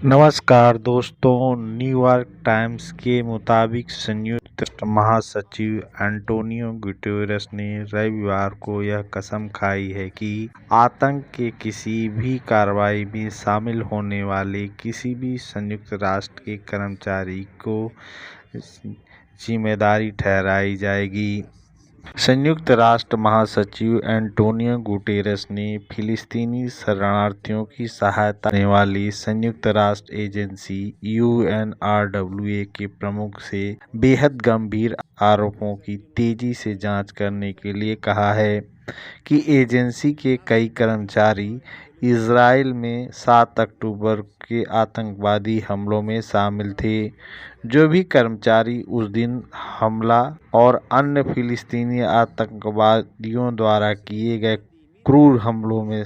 नमस्कार दोस्तों, New York times के मुताबिक संयुक्त राष्ट्र महासचिव एंटोनियो गुटेरेस ने रविवार को यह कसम खाई है कि आतंक के किसी भी कार्रवाई में शामिल होने वाले किसी भी संयुक्त राष्ट्र के कर्मचारी को जिम्मेदारी ठहराई जाएगी। संयुक्त राष्ट्र महासचिव एंटोनियो गुटेरेस ने फिलिस्तीनी शरणार्थियों की सहायता करने वाली संयुक्त राष्ट्र एजेंसी UNRWA के प्रमुख से बेहद गंभीर आरोपों की तेजी से जांच करने के लिए कहा है कि एजेंसी के कई कर्मचारी इजराइल में 7 अक्टूबर के आतंकवादी हमलों में शामिल थे। जो भी कर्मचारी उस दिन हमला और अन्य फिलिस्तीनी आतंकवादियों द्वारा किए गए क्रूर हमलों में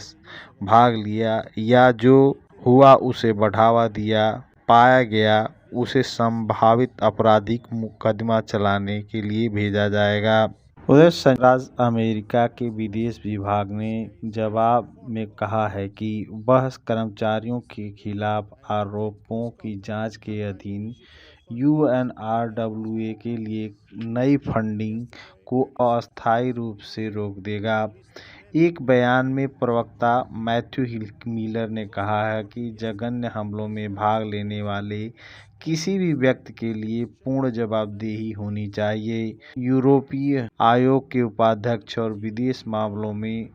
भाग लिया या जो हुआ उसे बढ़ावा दिया पाया गया, उसे संभावित आपराधिक मुकदमा चलाने के लिए भेजा जाएगा। उधर संयुक्त राज्य अमेरिका के विदेश विभाग ने जवाब में कहा है कि वह कर्मचारियों के खिलाफ आरोपों की जांच के अधीन UNRWA के लिए नई फंडिंग को अस्थायी रूप से रोक देगा। एक बयान में प्रवक्ता मैथ्यू मिलर ने कहा है कि जघन्य हमलों में भाग लेने वाले किसी भी व्यक्ति के लिए पूर्ण जवाबदेही होनी चाहिए। यूरोपीय आयोग के उपाध्यक्ष और विदेश मामलों में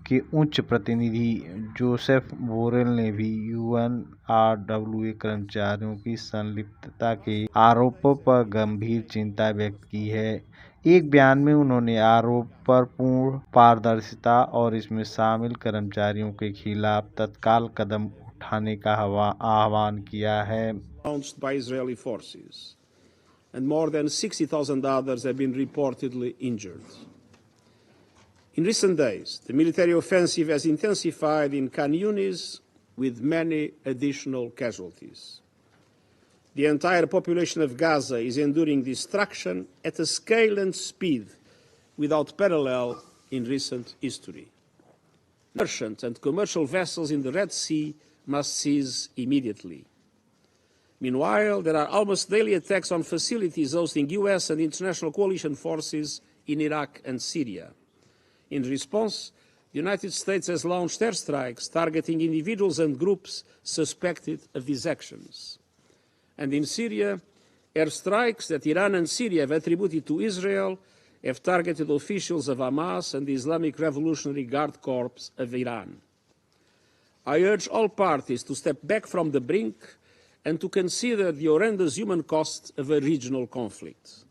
के उच्च प्रतिनिधि जोसेफ बोरेल ने भी UNRWA कर्मचारियों की संलिप्तता के आरोपों पर गंभीर चिंता व्यक्त की है। एक बयान में उन्होंने आरोप पर पूर्ण पारदर्शिता और इसमें शामिल कर्मचारियों के खिलाफ तत्काल कदम उठाने का आह्वान किया है। Launched by Israeli forces, and more than 60,000 others have been reportedly injured. In recent days, the military offensive has intensified in Khan Yunis with many additional casualties. The entire population of Gaza is enduring destruction at a scale and speed without parallel in recent history. Merchant and commercial vessels in the Red Sea must cease immediately. Meanwhile, there are almost daily attacks on facilities hosting US and international coalition forces in Iraq and Syria. In response, the United States has launched airstrikes targeting individuals and groups suspected of these actions. And in Syria, airstrikes that Iran and Syria have attributed to Israel have targeted officials of Hamas and the Islamic Revolutionary Guard Corps of Iran. I urge all parties to step back from the brink and to consider the horrendous human cost of a regional conflict.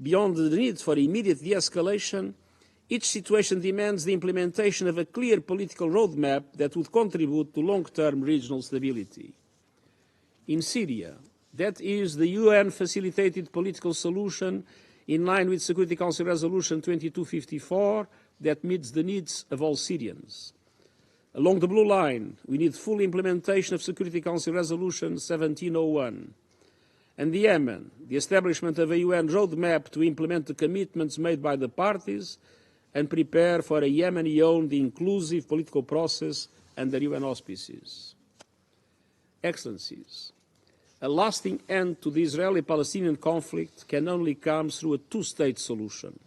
Beyond the need for immediate de-escalation, each situation demands the implementation of a clear political roadmap that would contribute to long-term regional stability. In Syria, that is the UN-facilitated political solution in line with Security Council Resolution 2254 that meets the needs of all Syrians. Along the blue line, we need full implementation of Security Council Resolution 1701. And Yemen, the establishment of a UN roadmap to implement the commitments made by the parties and prepare for a Yemeni-owned inclusive political process under UN auspices. Excellencies, a lasting end to the Israeli-Palestinian conflict can only come through a two-state solution.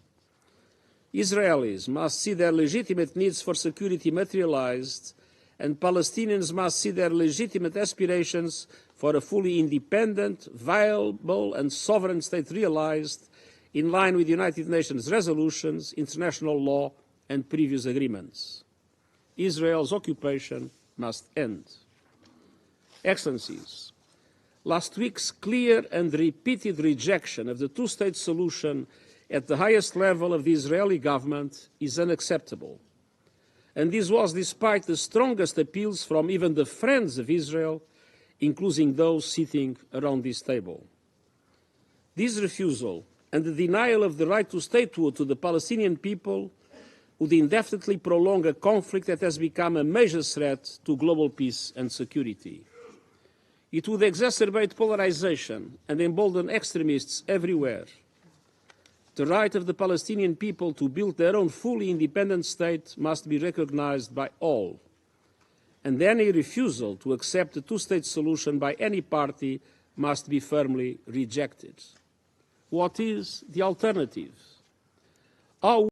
Israelis must see their legitimate needs for security materialized, and Palestinians must see their legitimate aspirations for a fully independent, viable, and sovereign state realized in line with United Nations resolutions, international law, and previous agreements. Israel's occupation must end. Excellencies, last week's clear and repeated rejection of the two-state solution at the highest level of the Israeli government is unacceptable. And this was despite the strongest appeals from even the friends of Israel, including those sitting around this table. This refusal and the denial of the right to statehood to the Palestinian people would indefinitely prolong a conflict that has become a major threat to global peace and security. It would exacerbate polarization and embolden extremists everywhere. The right of the Palestinian people to build their own fully independent state must be recognized by all. and any refusal to accept a two-state solution by any party must be firmly rejected. What is the alternative? How